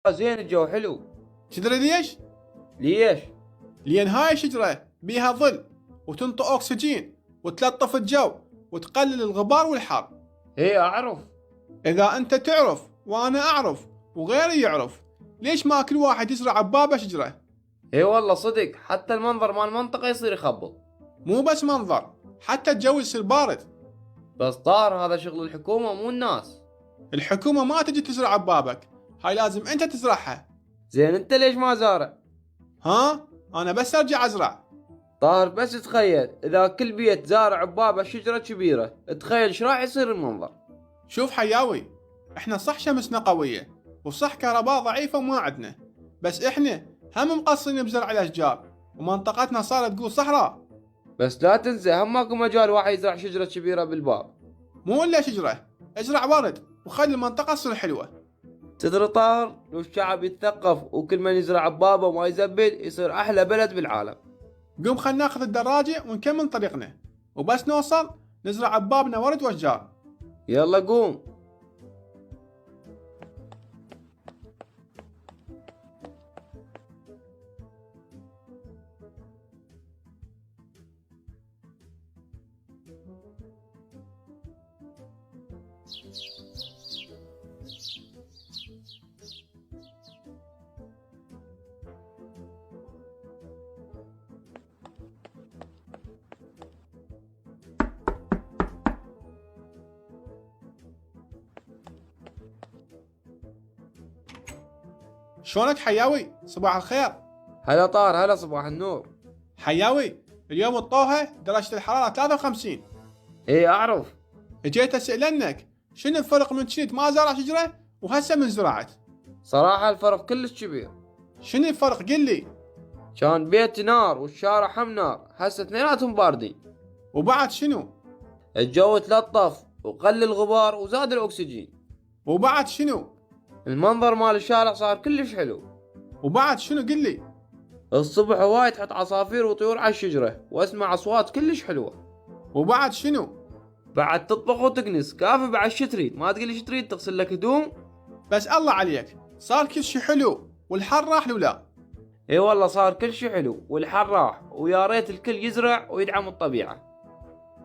زين الجو حلو. تدري ليش؟ ليش؟ لأن هاي شجرة بيها ظل وتنطي أكسجين وتلطف الجو وتقلل الغبار والحر. ايه اعرف. إذا أنت تعرف وأنا أعرف وغيري يعرف، ليش ما كل واحد يزرع ببابه شجرة؟ ايه والله صدق، حتى المنظر مال المنطقة يصير يخبط. مو بس منظر، حتى الجو يصير بارد. بس طار هذا شغل الحكومة مو الناس. الحكومة ما تجي تزرع ببابك، هاي لازم أنت تزرعها. زين انت ليش ما زارع؟ ها؟ أنا بس أرجع أزرع. طاهر بس تخيل اذا كل بيت زارع ببابه شجرة كبيرة، تخيل ايش راح يصير المنظر. شوف حياوي، احنا صح شمسنا قوية وصح كهرباء ضعيفة وما عندنا، بس احنا هم مقصرين بزرع الأشجار ومنطقتنا صارت تقول صحراء. بس لا تنسى هم ماكو مجال واحد يزرع شجرة كبيرة بالباب. مو إلا شجرة، ازرع ورد وخلي المنطقة تصير حلوة. تدري طاهر، لو الشعب يتثقف وكل من يزرع ببابه وما يزبد، يصير احلى بلد بالعالم. قوم خلنا ناخذ الدراجة ونكمل طريقنا، وبس نوصل نزرع ببابنا ورد وأشجار. يلا قوم. شلونك حياوي؟ صباح الخير. هلا طاهر، هلا صباح النور. حياوي، اليوم الطوهة درجة الحرارة 53. ايه اعرف. اجيت اسأل عنك، شنو الفرق من كنت ما زرع شجرة وهسه من زرعت؟ صراحة الفرق كلش كبير. شنو الفرق قل لي؟ كان بيتي نار والشارع هم نار، هسه اثنيناتهم باردين. وبعد شنو؟ الجو تلطف وقل الغبار وزاد الاكسجين. وبعد شنو؟ المنظر مال الشارع صار كلش حلو. وبعد شنو قل لي؟ الصبح هواي تحط عصافير وطيور على الشجرة واسمع اصوات كلش حلوة. وبعد شنو؟ بعد تطبخ وتكنس كافي، بعد شو تريد؟ ما تقول ايش تريد، تغسل لك هدوم. بس الله عليك، صار كل شي حلو والحر راح له لا؟ اي والله صار كل شي حلو والحر راح، ويا ريت الكل يزرع ويدعم الطبيعة.